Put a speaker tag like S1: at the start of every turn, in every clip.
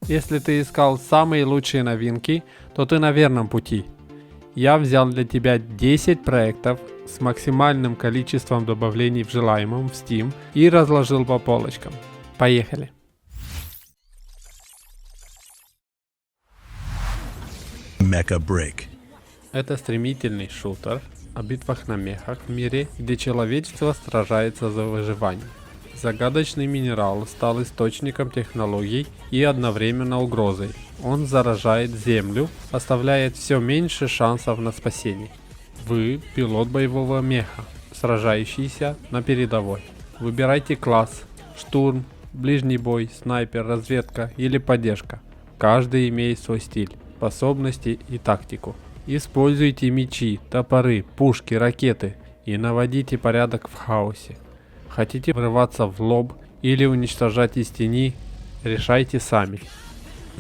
S1: Если ты искал самые лучшие новинки, то ты на верном пути. Я взял для тебя 10 проектов с максимальным количеством добавлений в желаемом в Steam и разложил по полочкам. Поехали!
S2: Mecha Break.
S1: Это стремительный шутер о битвах на мехах в мире, где человечество сражается за выживание. Загадочный минерал стал источником технологий и одновременно угрозой. Он заражает Землю, оставляет все меньше шансов на спасение. Вы пилот боевого меха, сражающийся на передовой. Выбирайте класс: штурм, ближний бой, снайпер, разведка или поддержка. Каждый имеет свой стиль, способности и тактику. Используйте мечи, топоры, пушки, ракеты и наводите порядок в хаосе. Хотите врываться в лоб или уничтожать из тени, решайте сами.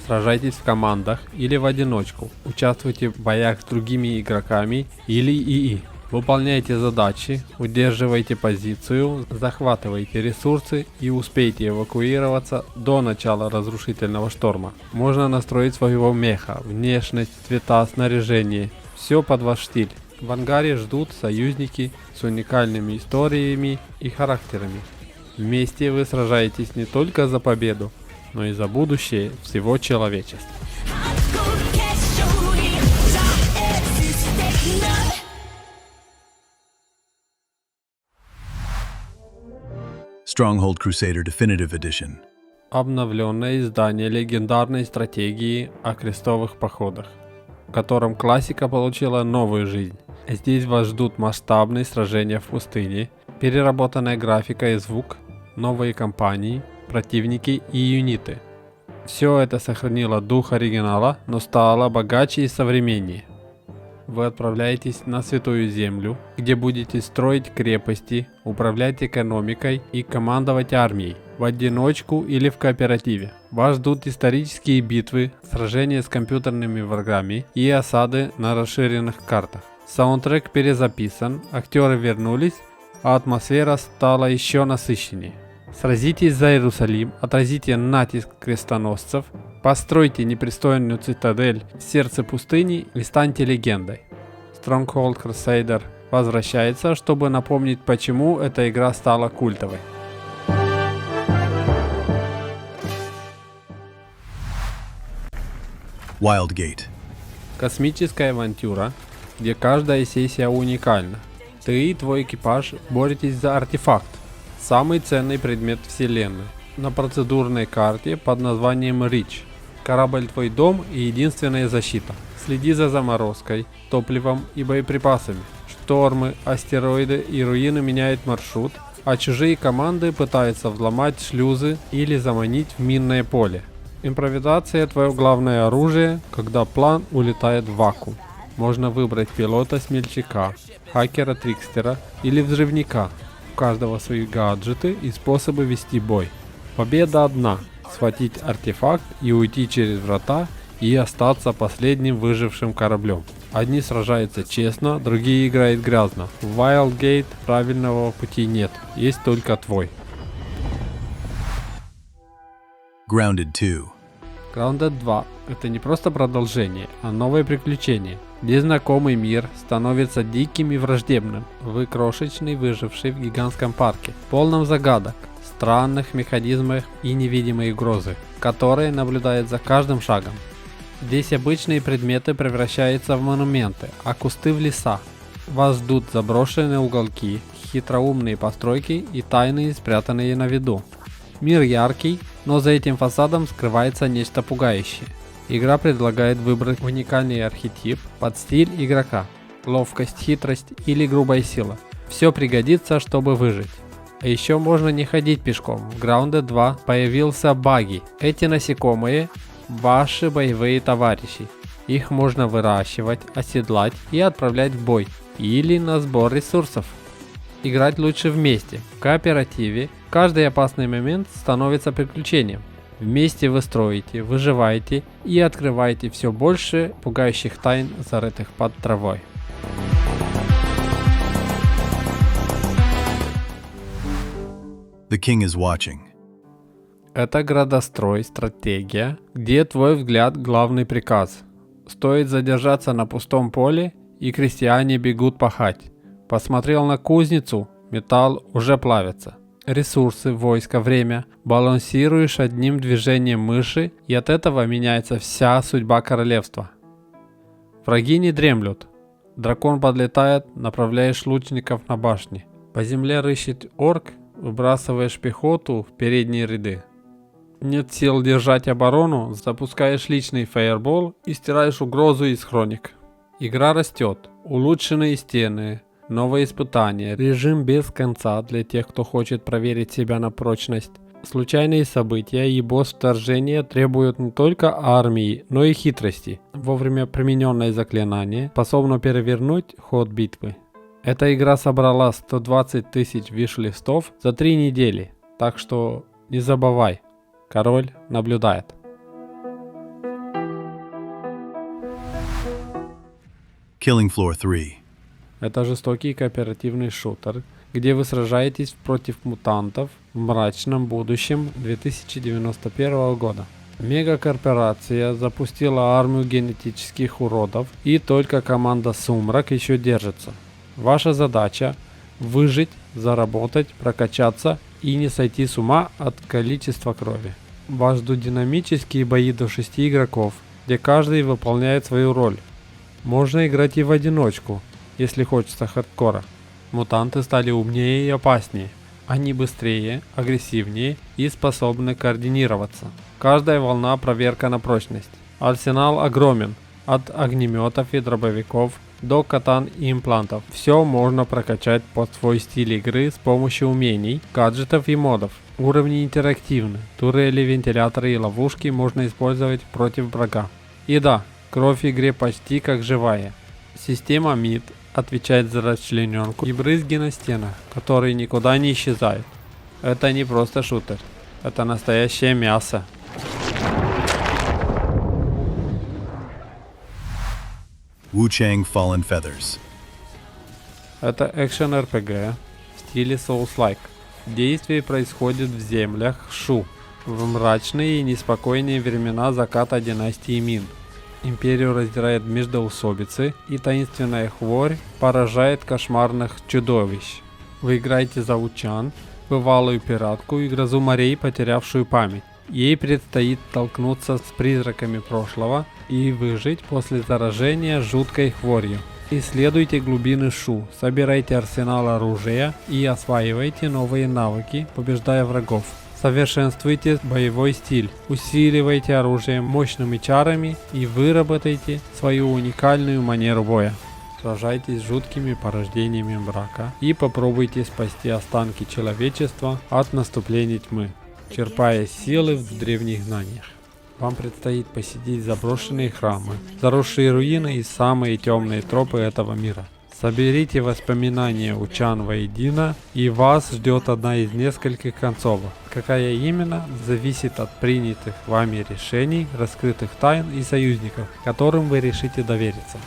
S1: Сражайтесь в командах или в одиночку, участвуйте в боях с другими игроками или ИИ. Выполняйте задачи, удерживайте позицию, захватывайте ресурсы и успейте эвакуироваться до начала разрушительного шторма. Можно настроить своего меха, внешность, цвета, снаряжение. Все под ваш стиль. В ангаре ждут союзники с уникальными историями и характерами. Вместе вы сражаетесь не только за победу, но и за будущее всего человечества.
S2: Stronghold Crusader Definitive Edition.
S1: Обновленное издание легендарной стратегии о крестовых походах, в котором классика получила новую жизнь. Здесь вас ждут масштабные сражения в пустыне, переработанная графика и звук, новые кампании, противники и юниты. Все это сохранило дух оригинала, но стало богаче и современнее. Вы отправляетесь на Святую Землю, где будете строить крепости, управлять экономикой и командовать армией, в одиночку или в кооперативе. Вас ждут исторические битвы, сражения с компьютерными врагами и осады на расширенных картах. Саундтрек перезаписан, актеры вернулись, а атмосфера стала еще насыщеннее. Сразитесь за Иерусалим, отразите натиск крестоносцев, постройте непристойную цитадель в сердце пустыни и станьте легендой. Stronghold Crusader возвращается, чтобы напомнить, почему эта игра стала культовой.
S2: Wildgate.
S1: Космическая авантюра, где каждая сессия уникальна. Ты и твой экипаж боретесь за артефакт, самый ценный предмет вселенной, на процедурной карте под названием Reach. Корабль твой дом и единственная защита. Следи за заморозкой, топливом и боеприпасами. Штормы, астероиды и руины меняют маршрут, а чужие команды пытаются взломать шлюзы или заманить в минное поле. Импровизация — твое главное оружие, когда план улетает в вакуум. Можно выбрать пилота-смельчака, хакера-трикстера или взрывника. У каждого свои гаджеты и способы вести бой. Победа одна — схватить артефакт и уйти через врата и остаться последним выжившим кораблем. Одни сражаются честно, другие играют грязно. В Wildgate правильного пути нет, есть только твой.
S2: Grounded 2.
S1: Grounded 2 — это не просто продолжение, а новое приключение, где знакомый мир становится диким и враждебным. Вы крошечный выживший в гигантском парке, полном загадок, странных механизмов и невидимой угрозы, которые наблюдают за каждым шагом. Здесь обычные предметы превращаются в монументы, а кусты в леса. Вас ждут заброшенные уголки, хитроумные постройки и тайны, спрятанные на виду. Мир яркий, но за этим фасадом скрывается нечто пугающее. Игра предлагает выбрать уникальный архетип под стиль игрока. Ловкость, хитрость или грубая сила. Все пригодится, чтобы выжить. А еще можно не ходить пешком. В Grounded 2 появился баги. Эти насекомые — ваши боевые товарищи. Их можно выращивать, оседлать и отправлять в бой. Или на сбор ресурсов. Играть лучше вместе. В кооперативе каждый опасный момент становится приключением. Вместе вы строите, выживаете и открываете все больше пугающих тайн, зарытых под травой.
S2: The King is Watching.
S1: Это градострой, стратегия, где твой взгляд главный приказ. Стоит задержаться на пустом поле, и крестьяне бегут пахать. Посмотрел на кузницу, металл уже плавится. Ресурсы, войско, время. Балансируешь одним движением мыши, и от этого меняется вся судьба королевства. Враги не дремлют. Дракон подлетает, направляешь лучников на башни. По земле рыщет орк, выбрасываешь пехоту в передние ряды. Нет сил держать оборону, запускаешь личный фаербол и стираешь угрозу из хроник. Игра растет, улучшенные стены, новые испытания, режим без конца для тех, кто хочет проверить себя на прочность. Случайные события и босс-вторжения требуют не только армии, но и хитрости. Вовремя примененное заклинание способно перевернуть ход битвы. Эта игра собрала 120 тысяч виш-листов за 3 недели, так что не забывай, король наблюдает.
S2: Killing Floor 3.
S1: Это жестокий кооперативный шутер, где вы сражаетесь против мутантов в мрачном будущем 2091 года. Мегакорпорация запустила армию генетических уродов, и только команда Сумрак еще держится. Ваша задача – выжить, заработать, прокачаться и не сойти с ума от количества крови. Вас ждут динамические бои до 6 игроков, где каждый выполняет свою роль. Можно играть и в одиночку, если хочется хардкора. Мутанты стали умнее и опаснее. Они быстрее, агрессивнее и способны координироваться. Каждая волна – проверка на прочность. Арсенал огромен. От огнеметов и дробовиков до катан и имплантов. Все можно прокачать под свой стиль игры с помощью умений, гаджетов и модов. Уровни интерактивны. Турели, вентиляторы и ловушки можно использовать против врага. И да, кровь в игре почти как живая. Система МИД отвечает за расчлененку и брызги на стенах, которые никуда не исчезают. Это не просто шутер, это настоящее мясо.
S2: Wuchang Fallen Feathers.
S1: Это экшен-РПГ в стиле Souls-like. Действие происходит в землях Шу, в мрачные и неспокойные времена заката династии Мин. Империю раздирает междоусобицы, и таинственная хворь поражает кошмарных чудовищ. Вы играете за Учан, бывалую пиратку и грозу морей, потерявшую память. Ей предстоит столкнуться с призраками прошлого и выжить после заражения жуткой хворью. Исследуйте глубины Шу, собирайте арсенал оружия и осваивайте новые навыки, побеждая врагов. Совершенствуйте боевой стиль, усиливайте оружие мощными чарами и выработайте свою уникальную манеру боя. Сражайтесь с жуткими порождениями мрака и попробуйте спасти останки человечества от наступления тьмы, черпая силы в древних знаниях. Вам предстоит посетить заброшенные храмы, заросшие руины и самые темные тропы этого мира. Соберите воспоминания Учан воедино, и вас ждет одна из нескольких концовок. Какая именно, зависит от принятых вами решений, раскрытых тайн и союзников, которым вы решите довериться.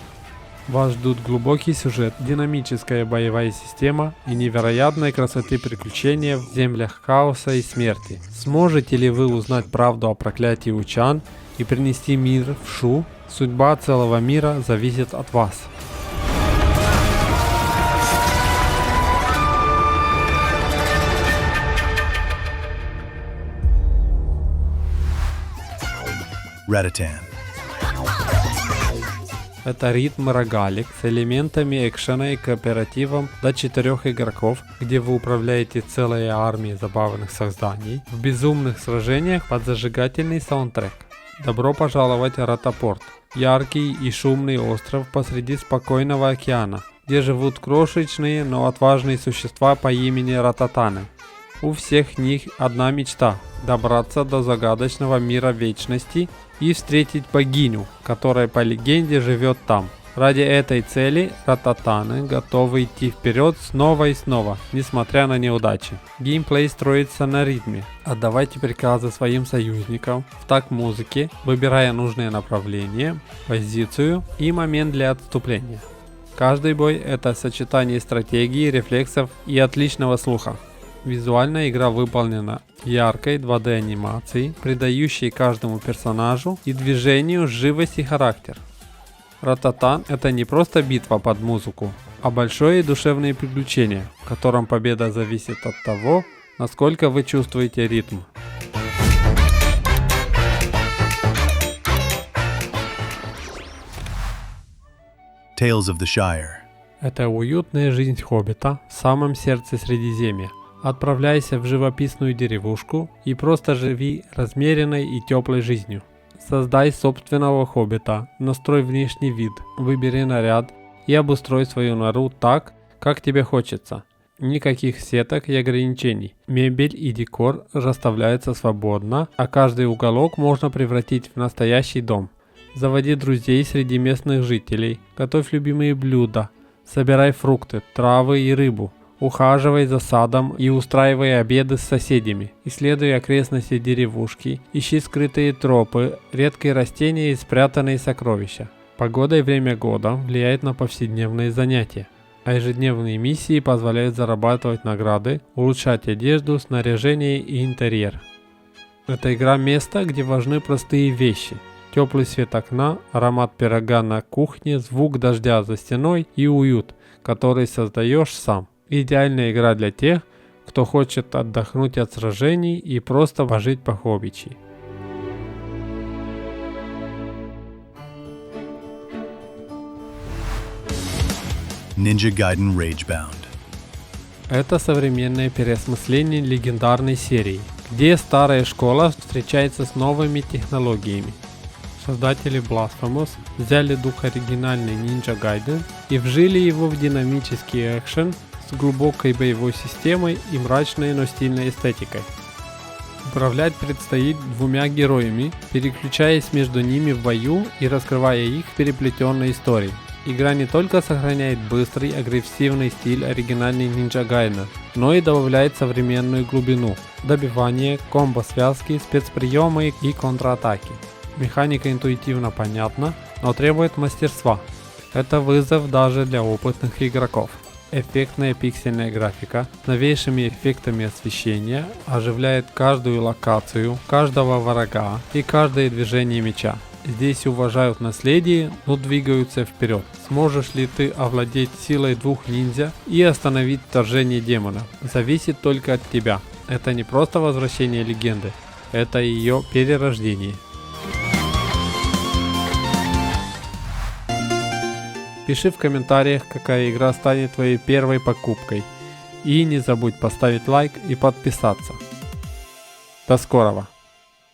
S1: Вас ждут глубокий сюжет, динамическая боевая система и невероятной красоты приключения в землях хаоса и смерти. Сможете ли вы узнать правду о проклятии Учан и принести мир в Шу? Судьба целого мира зависит от вас.
S2: Ratatan.
S1: Это ритм рогалик с элементами экшена и кооперативом до 4 игроков, где вы управляете целой армией забавных созданий в безумных сражениях под зажигательный саундтрек. Добро пожаловать в Ратапорт, яркий и шумный остров посреди спокойного океана, где живут крошечные, но отважные существа по имени Рататаны. У всех них одна мечта – добраться до загадочного мира вечности и встретить богиню, которая по легенде живет там. Ради этой цели Рататаны готовы идти вперед снова и снова, несмотря на неудачи. Геймплей строится на ритме. Отдавайте приказы своим союзникам в такт музыки, выбирая нужное направление, позицию и момент для отступления. Каждый бой – это сочетание стратегии, рефлексов и отличного слуха. Визуальная игра выполнена яркой 2D анимацией, придающей каждому персонажу и движению живость и характер. Рататан — это не просто битва под музыку, а большое и душевное приключение, в котором победа зависит от того, насколько вы чувствуете ритм.
S2: Tales of the Shire.
S1: Это уютная жизнь хоббита в самом сердце Средиземья. Отправляйся в живописную деревушку и просто живи размеренной и теплой жизнью. Создай собственного хоббита, настрой внешний вид, выбери наряд и обустрой свою нору так, как тебе хочется. Никаких сеток и ограничений. Мебель и декор расставляются свободно, а каждый уголок можно превратить в настоящий дом. Заводи друзей среди местных жителей, готовь любимые блюда, собирай фрукты, травы и рыбу, ухаживай за садом и устраивай обеды с соседями, исследуй окрестности деревушки, ищи скрытые тропы, редкие растения и спрятанные сокровища. Погода и время года влияют на повседневные занятия, а ежедневные миссии позволяют зарабатывать награды, улучшать одежду, снаряжение и интерьер. Это игра место, где важны простые вещи. Теплый свет окна, аромат пирога на кухне, звук дождя за стеной и уют, который создаешь сам. Идеальная игра для тех, кто хочет отдохнуть от сражений и просто пожить по-хоббичьи.
S2: Ninja Gaiden Ragebound.
S1: Это современное переосмысление легендарной серии, где старая школа встречается с новыми технологиями. Создатели Blasphemous взяли дух оригинальной Ninja Gaiden и вжили его в динамический экшен с глубокой боевой системой и мрачной, но стильной эстетикой. Управлять предстоит двумя героями, переключаясь между ними в бою и раскрывая их переплетенные истории. Игра не только сохраняет быстрый, агрессивный стиль оригинальной Ninja Gaiden, но и добавляет современную глубину, добивание, комбо-связки, спецприемы и контратаки. Механика интуитивно понятна, но требует мастерства. Это вызов даже для опытных игроков. Эффектная пиксельная графика с новейшими эффектами освещения оживляет каждую локацию, каждого врага и каждое движение меча. Здесь уважают наследие, но двигаются вперед. Сможешь ли ты овладеть силой двух ниндзя и остановить вторжение демона? Зависит только от тебя. Это не просто возвращение легенды, это ее перерождение. Пиши в комментариях, какая игра станет твоей первой покупкой. И не забудь поставить лайк и подписаться. До скорого!